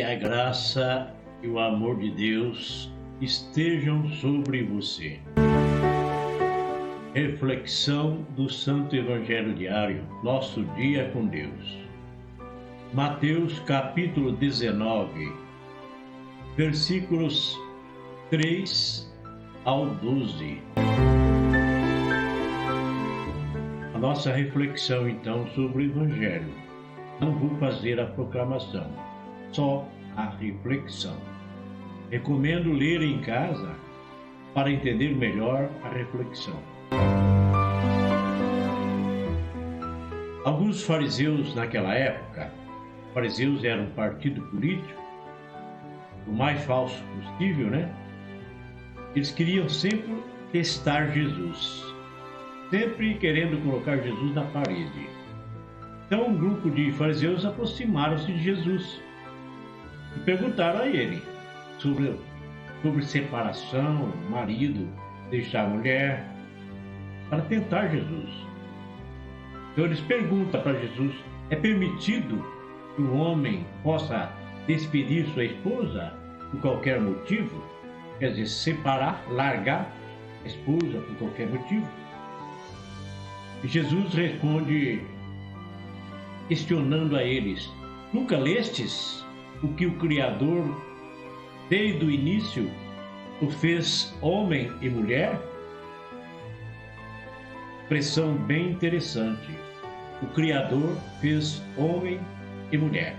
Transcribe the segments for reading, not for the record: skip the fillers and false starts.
Que a graça e o amor de Deus estejam sobre você. Reflexão do Santo Evangelho Diário, nosso dia com Deus. Mateus capítulo 19, versículos 3 ao 12. A nossa reflexão então sobre o Evangelho. Não vou fazer a proclamação, só a reflexão. Recomendo ler em casa para entender melhor a reflexão. Alguns fariseus naquela época, fariseus eram um partido político, o mais falso possível, né? Eles queriam sempre testar Jesus, sempre querendo colocar Jesus na parede. Então um grupo de fariseus aproximaram-se de Jesus e perguntaram a ele sobre separação, marido, deixar a mulher, para tentar Jesus. Então eles perguntam para Jesus: é permitido que um homem possa despedir sua esposa por qualquer motivo? Quer dizer, separar, largar a esposa por qualquer motivo? E Jesus responde, questionando a eles: nunca lestes o que o Criador, desde o início, o fez homem e mulher? Expressão bem interessante. O Criador fez homem e mulher.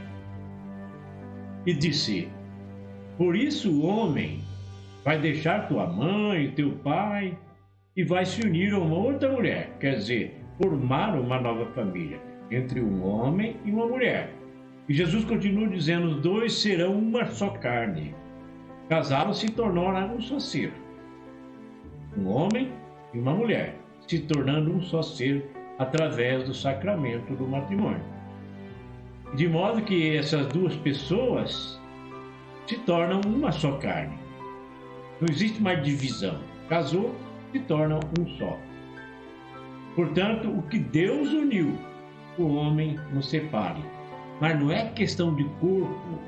E disse: por isso o homem vai deixar tua mãe, teu pai, e vai se unir a uma outra mulher. Quer dizer, formar uma nova família entre um homem e uma mulher. E Jesus continua dizendo: os dois serão uma só carne. Casaram-se e tornaram um só ser. Um homem e uma mulher, se tornando um só ser através do sacramento do matrimônio. De modo que essas duas pessoas se tornam uma só carne. Não existe mais divisão. Casou, se tornam um só. Portanto, o que Deus uniu, o homem não separe. Mas não é questão de corpo,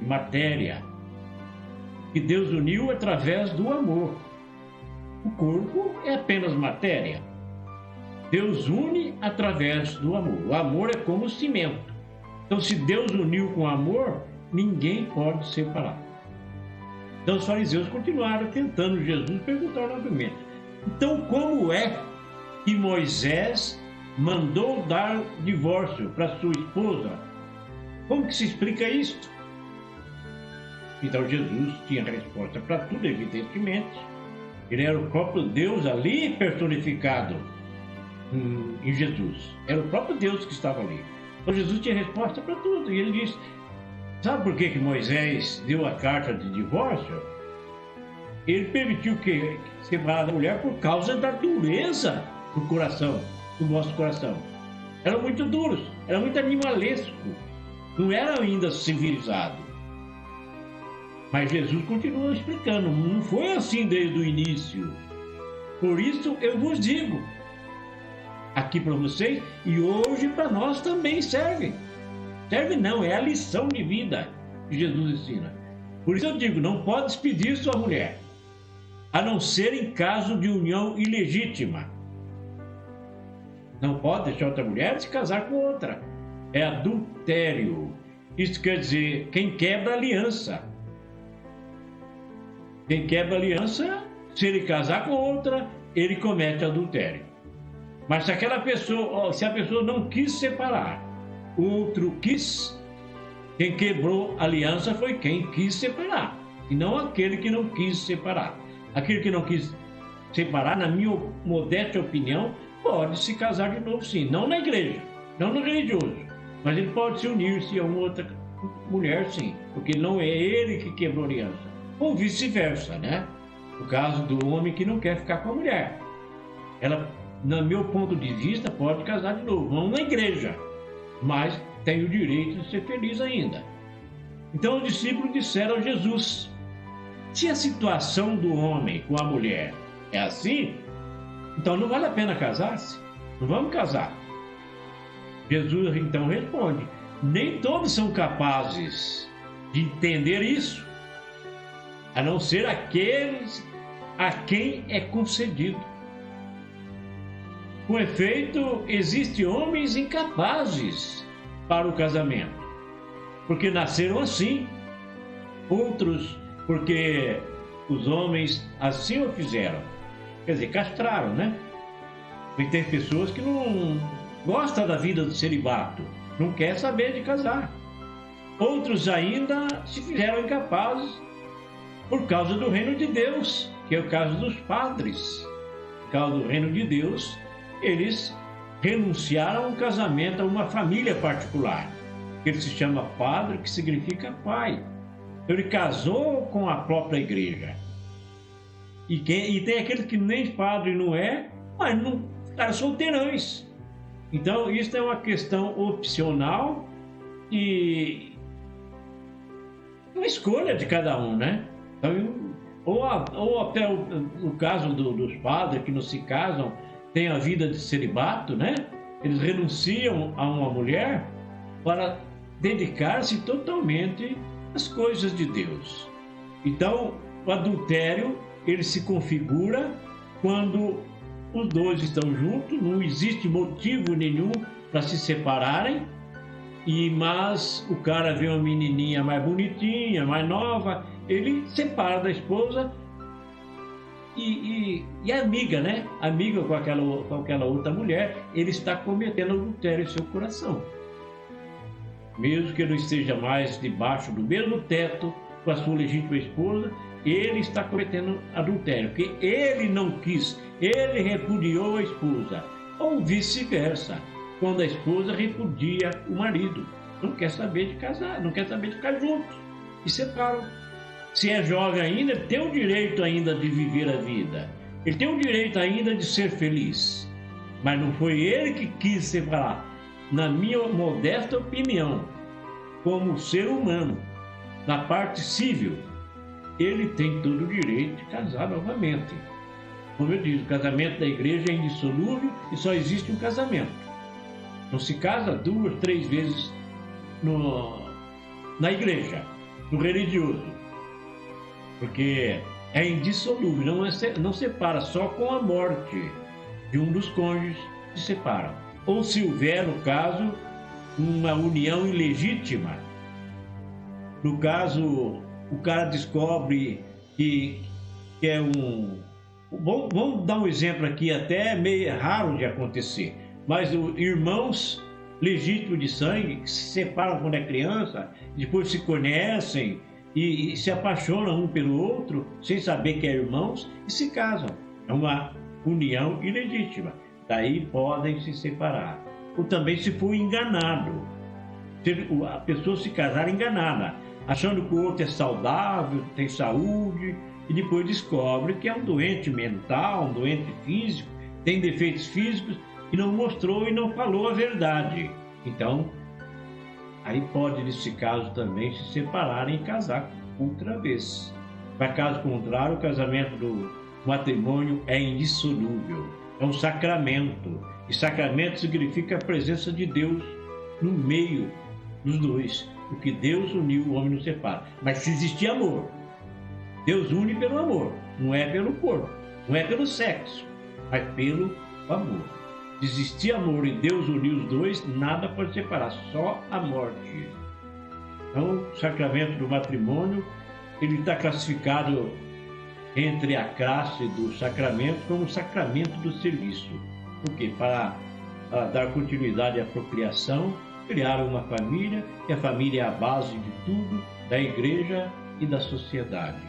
de matéria. Que Deus uniu através do amor. O corpo é apenas matéria. Deus une através do amor. O amor é como o cimento. Então, se Deus uniu com amor, ninguém pode separar. Então, os fariseus continuaram tentando Jesus, perguntaram novamente: então, como é que Moisés mandou dar divórcio para sua esposa? Como que se explica isto? Então Jesus tinha resposta para tudo, evidentemente. Ele era o próprio Deus ali personificado em Jesus. Era o próprio Deus que estava ali. Então Jesus tinha resposta para tudo. E ele disse: sabe por que Moisés deu a carta de divórcio? Ele permitiu que separar a mulher por causa da dureza do coração, do nosso coração. Eram muito duros, era muito animalesco. Não era ainda civilizado. Mas Jesus continua explicando: não foi assim desde o início. Por isso eu vos digo, aqui para vocês, e hoje para nós também serve. Serve não, é a lição de vida que Jesus ensina. Por isso eu digo: não pode despedir sua mulher, a não ser em caso de união ilegítima. Não pode deixar outra mulher se casar com outra. É adultério. Isso quer dizer, quem quebra a aliança. Quem quebra a aliança, se ele casar com outra, ele comete adultério. Mas se aquela pessoa, se a pessoa não quis separar, o outro quis, quem quebrou a aliança foi quem quis separar, e não aquele que não quis separar. Aquele que não quis separar, na minha modesta opinião, pode se casar de novo, sim. Não na igreja, não no religioso, mas ele pode se unir-se a uma outra mulher, sim, porque não é ele que quebrou a aliança. Ou vice-versa, né? No caso do homem que não quer ficar com a mulher. Ela, no meu ponto de vista, pode casar de novo, não na igreja, mas tem o direito de ser feliz ainda. Então os discípulos disseram a Jesus: se a situação do homem com a mulher é assim, então não vale a pena casar-se, não vamos casar. Jesus então responde: nem todos são capazes de entender isso, a não ser aqueles a quem é concedido. Com efeito, existem homens incapazes para o casamento, porque nasceram assim. Outros, porque os homens assim o fizeram. Quer dizer, castraram, né? E tem pessoas que não gostam da vida do celibato, não quer saber de casar. Outros ainda se fizeram incapazes por causa do reino de Deus, que é o caso dos padres. Por causa do reino de Deus, eles renunciaram ao casamento, a uma família particular. Ele se chama padre, que significa pai. Ele casou com a própria igreja. E tem aqueles que nem padre não é, mas não ficaram solteirões. Então, isso é uma questão opcional e uma escolha de cada um, né? Então, ou até o caso dos padres que não se casam, tem a vida de celibato, né? Eles renunciam a uma mulher para dedicar-se totalmente às coisas de Deus. Então, o adultério, ele se configura quando os dois estão juntos, não existe motivo nenhum para se separarem, mas o cara vê uma menininha mais bonitinha, mais nova, ele separa da esposa e amiga, né? Amiga com aquela outra mulher, ele está cometendo adultério em seu coração. Mesmo que ele não esteja mais debaixo do mesmo teto com a sua legítima esposa, ele está cometendo adultério, porque ele não quis, ele repudiou a esposa, ou vice-versa, quando a esposa repudia o marido, não quer saber de casar, não quer saber de ficar juntos, e separam. Se é jovem ainda, ele tem o direito ainda de viver a vida, ele tem o direito ainda de ser feliz, mas não foi ele que quis separar. Na minha modesta opinião, como ser humano, na parte civil, ele tem todo o direito de casar novamente. Como eu disse, o casamento da igreja é indissolúvel e só existe um casamento. Não se casa 2, 3 vezes na igreja, no religioso, porque é indissolúvel, não separa, só com a morte de um dos cônjuges se separam. Ou se houver, no caso, uma união ilegítima. No caso, o cara descobre que é um... Vamos dar um exemplo aqui, até meio raro de acontecer, mas irmãos legítimos de sangue que se separam quando é criança, depois se conhecem e se apaixonam um pelo outro, sem saber que é irmãos, e se casam. É uma união ilegítima. Daí podem se separar. Ou também se for enganado. Se a pessoa se casar enganada, achando que o outro é saudável, tem saúde, e depois descobre que é um doente mental, um doente físico, tem defeitos físicos, e não mostrou e não falou a verdade. Então, aí pode, nesse caso, também se separarem e casar outra vez. Mas caso contrário, o casamento do matrimônio é indissolúvel. É um sacramento. E sacramento significa a presença de Deus no meio dos dois. O que Deus uniu, o homem não separa. Mas se existir amor, Deus une pelo amor. Não é pelo corpo, não é pelo sexo, mas pelo amor. Se existir amor e Deus uniu os dois, nada pode separar, só a morte. Então, o sacramento do matrimônio, ele está classificado entre a classe do sacramento como o sacramento do serviço. Por quê? Para dar continuidade à procriação, criar uma família, e a família é a base de tudo, da igreja e da sociedade.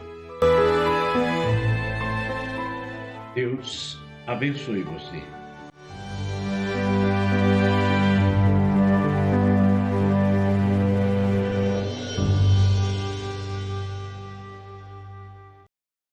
Deus abençoe você.